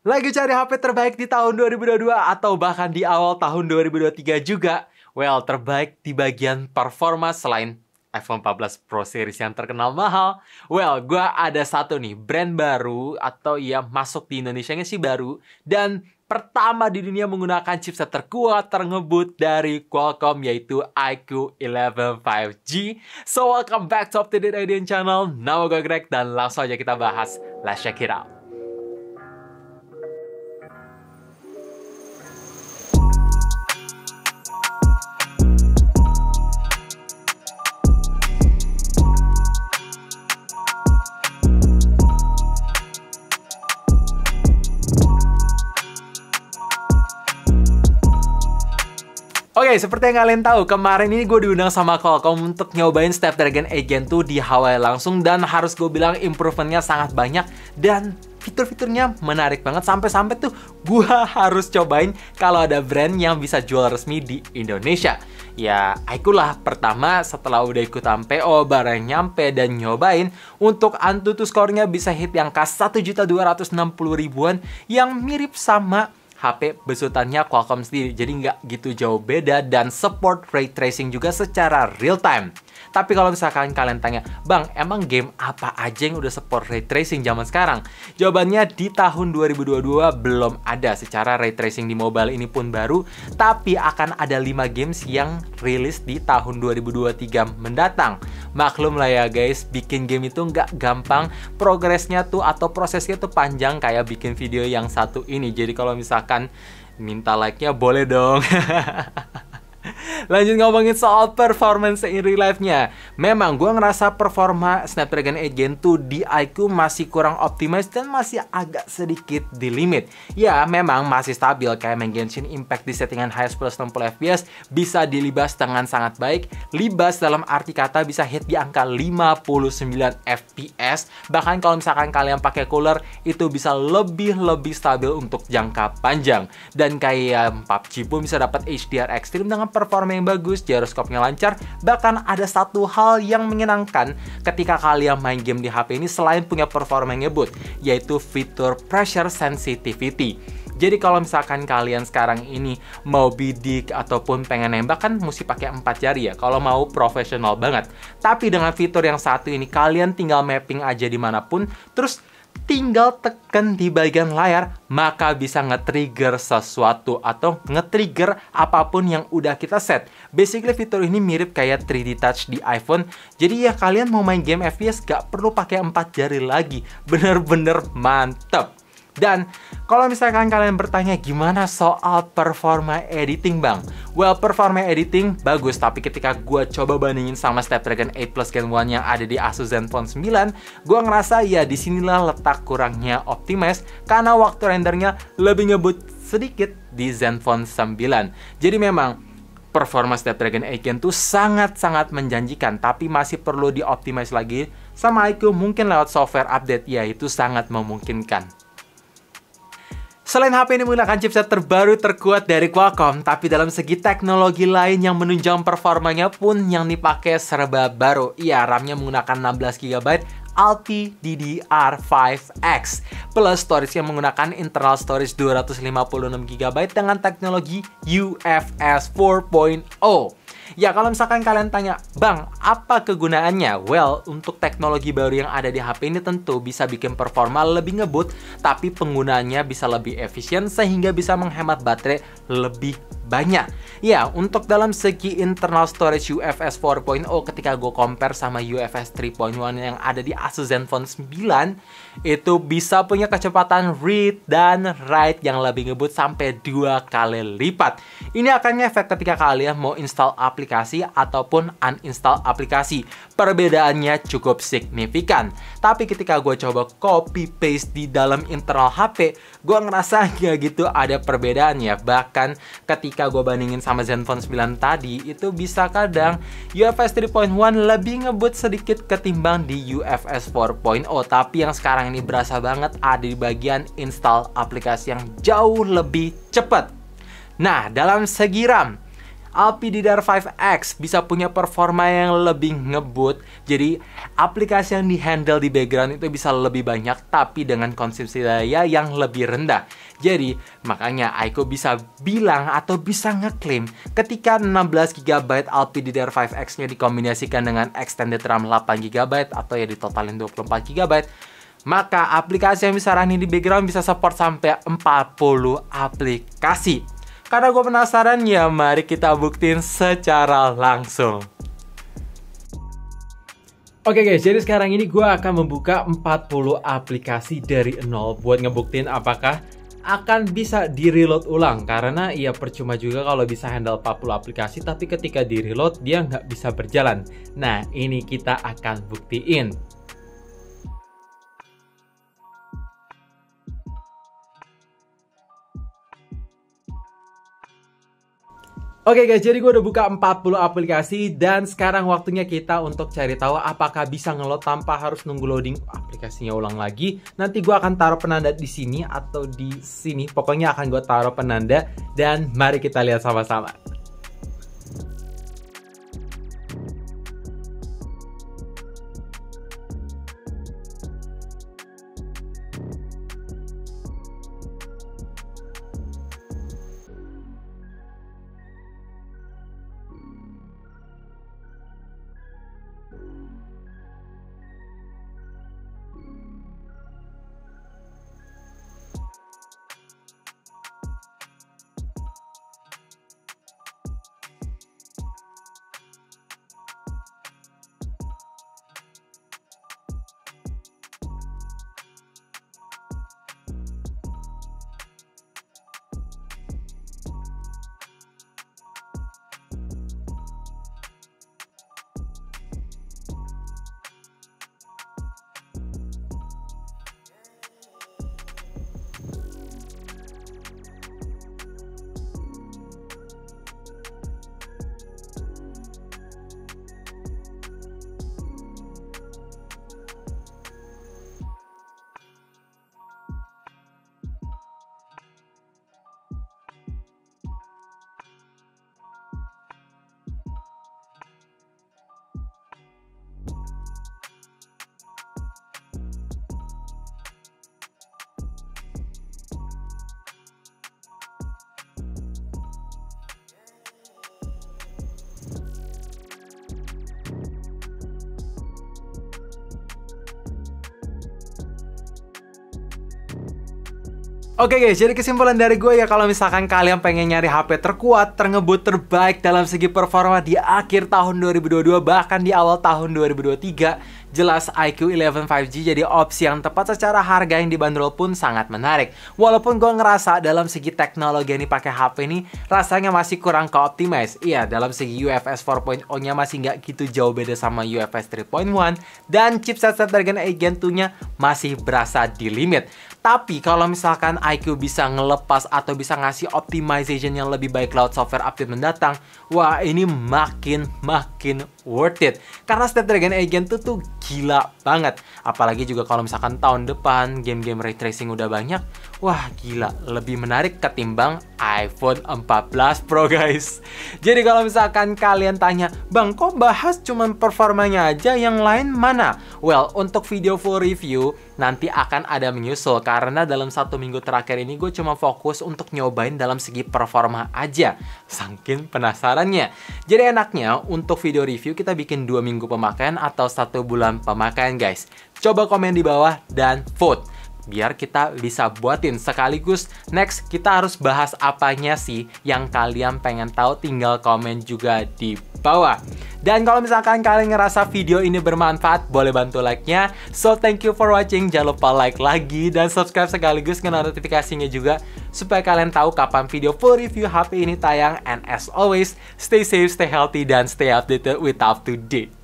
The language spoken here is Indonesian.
Lagi cari HP terbaik di tahun 2022 atau bahkan di awal tahun 2023 juga? Well, terbaik di bagian performa selain iPhone 14 Pro Series yang terkenal mahal. Well, gue ada satu nih, brand baru atau ya masuk di Indonesia-nya sih baru. Dan pertama di dunia menggunakan chipset terkuat terngebut dari Qualcomm yaitu iQOO 11 5G. So, welcome back to Up to Date IDN Channel. Nama gue Greg dan langsung aja kita bahas. Let's check it out. Oke, seperti yang kalian tahu, kemarin ini gue diundang sama Qualcomm untuk nyobain Snapdragon 8 Gen 2 di Hawaii langsung. Dan harus gue bilang improvementnya sangat banyak dan fitur-fiturnya menarik banget. Sampai-sampai tuh gue harus cobain kalau ada brand yang bisa jual resmi di Indonesia. Ya, iQOO lah pertama setelah udah ikutan PO, barang nyampe dan nyobain. Untuk Antutu skornya bisa hit di angka 1.260.000-an yang mirip sama HP besutannya Qualcomm sendiri, jadi nggak gitu jauh beda dan support ray tracing juga secara real time. Tapi kalau misalkan kalian tanya, Bang, emang game apa aja yang udah support ray tracing zaman sekarang? Jawabannya di tahun 2022 belum ada. Secara ray tracing di mobile ini pun baru, tapi akan ada 5 games yang rilis di tahun 2023 mendatang. Maklum lah ya guys, bikin game itu nggak gampang, progresnya tuh atau prosesnya tuh panjang kayak bikin video yang satu ini. Jadi kalau misalkan minta like-nya boleh dong. Lanjut ngomongin soal performance in real life-nya. Memang gue ngerasa performa Snapdragon 8 Gen 2 di iQOO masih kurang optimize dan masih agak sedikit di limit. Ya, memang masih stabil kayak main Genshin Impact di settingan highest plus 60 fps bisa dilibas dengan sangat baik. Libas dalam arti kata bisa hit di angka 59 fps. Bahkan kalau misalkan kalian pakai cooler itu bisa lebih stabil untuk jangka panjang. Dan kayak PUBG pun bisa dapat HDR Extreme dengan performa yang bagus, gyroskopnya lancar. Bahkan ada satu hal yang menyenangkan ketika kalian main game di HP ini selain punya performa yang ngebut, yaitu fitur pressure sensitivity. Jadi kalau misalkan kalian sekarang ini mau bidik ataupun pengen nembak kan mesti pakai 4 jari ya, kalau mau profesional banget. Tapi dengan fitur yang satu ini kalian tinggal mapping aja dimanapun, terus tinggal tekan di bagian layar, maka bisa nge-trigger sesuatu atau nge-trigger apapun yang udah kita set. Basically fitur ini mirip kayak 3D Touch di iPhone. Jadi ya kalian mau main game FPS gak perlu pakai 4 jari lagi. Bener-bener mantep. Dan kalau misalkan kalian bertanya gimana soal performa editing bang? Well, performa editing bagus, tapi ketika gue coba bandingin sama Snapdragon 8 Plus Gen 1 yang ada di Asus Zenfone 9, gue ngerasa ya disinilah letak kurangnya optimize karena waktu rendernya lebih ngebut sedikit di Zenfone 9. Jadi memang performa Snapdragon 8 Gen 2 sangat-sangat menjanjikan, tapi masih perlu dioptimize lagi sama iQOO, mungkin lewat software update, ya itu sangat memungkinkan. Selain HP ini menggunakan chipset terbaru terkuat dari Qualcomm, tapi dalam segi teknologi lain yang menunjang performanya pun yang dipakai serba baru. Iya, RAM-nya menggunakan 16GB LPDDR5X plus storage yang menggunakan internal storage 256GB dengan teknologi UFS 4.0. Ya, kalau misalkan kalian tanya, Bang, apa kegunaannya? Well, untuk teknologi baru yang ada di HP ini tentu bisa bikin performa lebih ngebut, tapi penggunaannya bisa lebih efisien sehingga bisa menghemat baterai lebih banyak. Ya, untuk dalam segi internal storage UFS 4.0 ketika gue compare sama UFS 3.1 yang ada di Asus Zenfone 9, itu bisa punya kecepatan read dan write yang lebih ngebut sampai 2 kali lipat. Ini akan ngefek ketika kalian mau install aplikasi ataupun uninstall aplikasi. Perbedaannya cukup signifikan. Tapi ketika gue coba copy paste di dalam internal HP, gue ngerasa nggak gitu ada perbedaannya. Bahkan ketika gue bandingin sama Zenfone 9 tadi, itu bisa kadang UFS 3.1 lebih ngebut sedikit ketimbang di UFS 4.0. Tapi yang sekarang ini berasa banget ada di bagian install aplikasi yang jauh lebih cepat. Nah, dalam segi RAM, Alpi DDR5X bisa punya performa yang lebih ngebut. Jadi aplikasi yang di-handle di background itu bisa lebih banyak tapi dengan konsumsi daya yang lebih rendah. Jadi makanya iQOO bisa bilang atau bisa ngeklaim ketika 16GB Alpi DDR5X-nya dikombinasikan dengan extended RAM 8GB atau ya ditotalin 24GB, maka aplikasi yang bisa running di background bisa support sampai 40 aplikasi. Karena gue penasaran, ya mari kita buktiin secara langsung. Oke guys, jadi sekarang ini gue akan membuka 40 aplikasi dari nol buat ngebuktiin apakah akan bisa di-reload ulang. Karena ya percuma juga kalau bisa handle 40 aplikasi tapi ketika di-reload dia nggak bisa berjalan. Nah, ini kita akan buktiin. Oke guys, jadi gue udah buka 40 aplikasi dan sekarang waktunya kita untuk cari tahu apakah bisa ngeload tanpa harus nunggu loading aplikasinya ulang lagi. Nanti gue akan taruh penanda di sini atau di sini, pokoknya akan gue taruh penanda dan mari kita lihat sama-sama. Oke guys, jadi kesimpulan dari gue ya kalau misalkan kalian pengen nyari HP terkuat, terngebut, terbaik dalam segi performa di akhir tahun 2022 bahkan di awal tahun 2023, jelas iQOO 11 5G jadi opsi yang tepat secara harga yang dibanderol pun sangat menarik. Walaupun gue ngerasa dalam segi teknologi yang dipakai HP ini rasanya masih kurang ke-optimize. Iya, dalam segi UFS 4.0-nya masih nggak gitu jauh beda sama UFS 3.1 dan chipset Snapdragon 8 Gen 2-nya masih berasa di limit. Tapi kalau misalkan iQOO bisa ngelepas atau bisa ngasih optimization yang lebih baik lewat software update mendatang, wah ini makin worth it. Karena Snapdragon 8 Gen 2 tuh gila banget. Apalagi juga kalau misalkan tahun depan game-game ray tracing udah banyak, wah gila, lebih menarik ketimbang iPhone 14 Pro guys. Jadi kalau misalkan kalian tanya, Bang kok bahas cuman performanya aja, yang lain mana? Well, untuk video full review nanti akan ada menyusul. Karena dalam 1 minggu terakhir ini gue cuma fokus untuk nyobain dalam segi performa aja. Saking penasarannya. Jadi enaknya untuk video review kita bikin 2 minggu pemakaian atau 1 bulan pemakaian guys. Coba komen di bawah dan vote biar kita bisa buatin sekaligus next kita harus bahas apanya sih yang kalian pengen tahu, tinggal komen juga di bawah. Dan kalau misalkan kalian ngerasa video ini bermanfaat, boleh bantu like-nya. So thank you for watching, jangan lupa like lagi dan subscribe sekaligus kena notifikasinya juga supaya kalian tahu kapan video full review HP ini tayang. And as always, stay safe, stay healthy, dan stay updated with up to date.